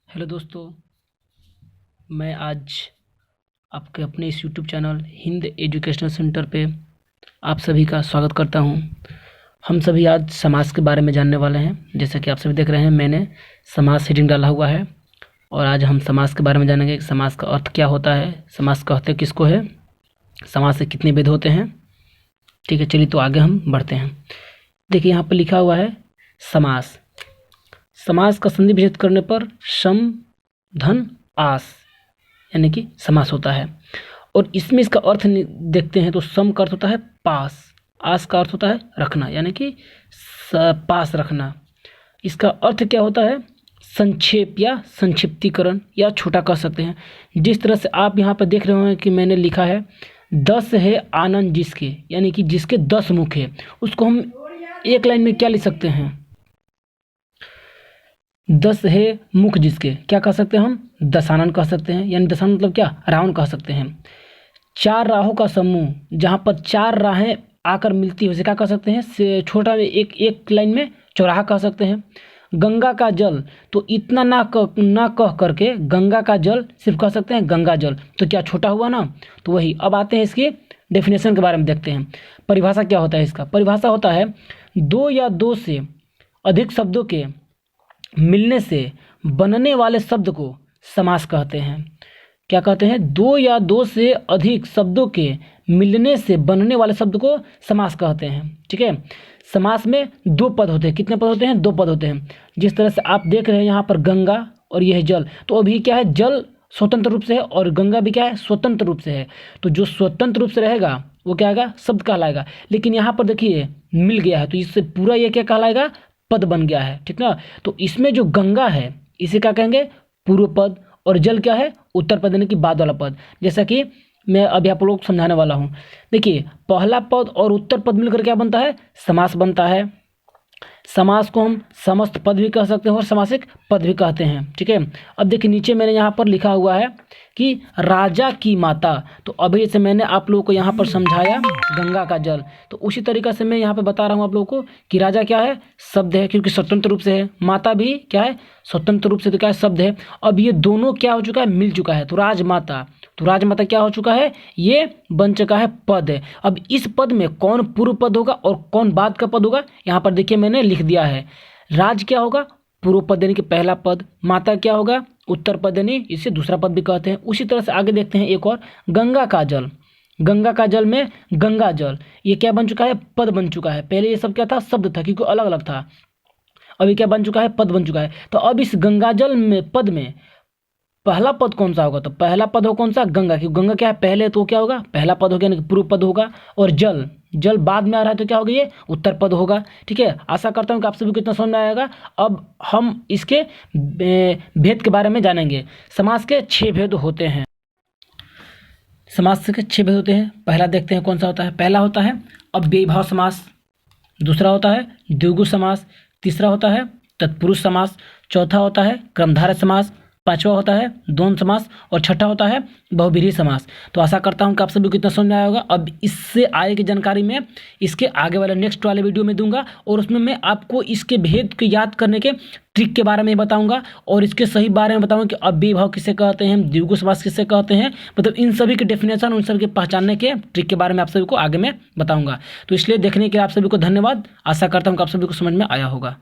Hello दोस्तों, मैं आज आपके अपने इस YouTube channel Hind educational centre पे आप सभी का स्वागत करता हूं। हम सभी आज समास के बारे में जानने वाले हैं। जैसा कि आप सभी देख रहे हैं, मैंने समास हेडिंग डाला हुआ है और आज हम समास के बारे में जानेंगे कि समास का अर्थ क्या होता है, समास कहते किसको है, समास से कितने भेद होते हैं। ठीक है, चलिए तो आगे हम बढ़ते हैं। देखिए यहाँ पर लिखा हुआ है समास। समास का संधि विच्छेद करने पर सम धन आस यानी कि समास होता है। और इसमें इसका अर्थ देखते हैं तो सम का अर्थ होता है पास, आस का अर्थ होता है रखना यानी कि पास रखना। इसका अर्थ क्या होता है? संक्षेप या संक्षिप्तीकरण या छोटा कह सकते हैं। जिस तरह से आप यहाँ पर देख रहे हैं कि मैंने लिखा है 10 है आनंद जिसके, यानी कि जिसके 10 मुख है, उसको हम एक लाइन में क्या लिख सकते हैं? 10 है मुख जिसके, क्या कह सकते हैं हम? दशानन कह सकते हैं। यानी दशानन मतलब क्या? रावण कह सकते हैं। 4 राहों का समूह, जहाँ पर 4 राहें आकर मिलती है उसे क्या कह सकते हैं? से छोटा में एक लाइन में चौराहा कह सकते हैं। गंगा का जल, तो इतना ना कह करके गंगा का जल सिर्फ कह सकते हैं गंगा जल, तो क्या छोटा हुआ ना? तो वही। अब आते हैं इसकी डेफिनेशन के बारे में, देखते हैं परिभाषा क्या होता है इसका। परिभाषा होता है 2 या 2 से अधिक शब्दों के मिलने से बनने वाले शब्द को समास कहते हैं। क्या कहते हैं? 2 या 2 से अधिक शब्दों के मिलने से बनने वाले शब्द को समास कहते हैं। ठीक है, समास में 2 पद होते हैं। कितने पद होते हैं? 2 पद होते हैं। जिस तरह से आप देख रहे हैं यहाँ पर गंगा और यह है जल, तो अभी क्या है? जल स्वतंत्र रूप से है और गंगा भी क्या है? स्वतंत्र रूप से है। तो जो स्वतंत्र रूप से रहेगा वो क्या आएगा? शब्द कहलाएगा। लेकिन यहाँ पर देखिए मिल गया है, तो इससे पूरा ये क्या कहलाएगा? पद बन गया है। ठीक ना? तो इसमें जो गंगा है इसे क्या कहेंगे? पूर्व पद। और जल क्या है? उत्तर पद यानी कि बाद वाला पद। जैसा कि मैं अभी आप लोग समझाने वाला हूँ। देखिए, पहला पद और उत्तर पद मिलकर क्या बनता है? समास बनता है। समास को हम समस्त पद भी कह सकते हैं और समासिक पद भी कहते हैं। ठीक है, अब देखिए नीचे मैंने यहाँ पर लिखा हुआ है कि राजा की माता, तो अभी जैसे मैंने आप लोगों को यहाँ पर समझाया गंगा का जल, तो उसी तरीक़ा से मैं यहाँ पर बता रहा हूँ आप लोगों को कि राजा क्या है? शब्द है, क्योंकि स्वतंत्र रूप से है। माता भी क्या है? स्वतंत्र रूप से, तो क्या है? शब्द है। अब ये दोनों क्या हो चुका है? मिल चुका है। तो राजमाता, तो राजमाता क्या हो चुका है? ये बन चुका है पद है। अब इस पद में कौन पूर्व पद होगा और कौन बाद का पद होगा, यहाँ पर देखिए मैंने लिख दिया है। राज क्या होगा? पूर्व पद यानी कि पहला पद। माता क्या होगा? उत्तर पद यानी इसे दूसरा पद भी कहते हैं। उसी तरह से आगे देखते हैं एक और, गंगा का जल। गंगा का जल में गंगा जल, ये क्या बन चुका है? पद बन चुका है। पहले ये सब क्या था? शब्द था, क्योंकि अलग अलग था। अभी क्या बन चुका है? पद बन चुका है। तो अब इस गंगा जल में पद में पहला पद कौन सा होगा? तो पहला पद हो कौन सा? गंगा, क्योंकि गंगा क्या है? पहले, तो क्या होगा? पहला पद हो गया, यानी पूर्व पद होगा। और जल, जल बाद में आ रहा है तो क्या होगा? ये उत्तर पद होगा। ठीक है, आशा करता हूँ कि आप सभी को इतना समझ में आएगा। अब हम इसके भेद के बारे में जानेंगे। समास के 6 भेद होते हैं। समास के 6 भेद होते हैं। पहला देखते हैं कौन सा होता है। पहला होता है अव्ययीभाव समास, दूसरा होता है द्विगु समास, तीसरा होता है तत्पुरुष समास, चौथा होता है क्रमधारय समास, पांचवा होता है द्वंद्व समास और छठा होता है बहुव्रीहि समास। तो आशा करता हूं कि आप सभी को इतना समझ में आया होगा। अब इससे आगे की जानकारी मैं इसके आगे वाले नेक्स्ट वाले वीडियो में दूंगा, और उसमें मैं आपको इसके भेद को याद करने के ट्रिक के बारे में बताऊंगा और इसके सही बारे में बताऊंगा कि अव्ययीभाव किसे कहते हैं, द्विगु समास किसे कहते हैं, मतलब इन सभी के डेफिनेशन, उन सभी के पहचानने के ट्रिक के बारे में आप सभी को आगे मैं बताऊंगा। तो इसलिए देखने के लिए आप सभी को धन्यवाद। आशा करता हूँ कि आप सभी को समझ में आया होगा।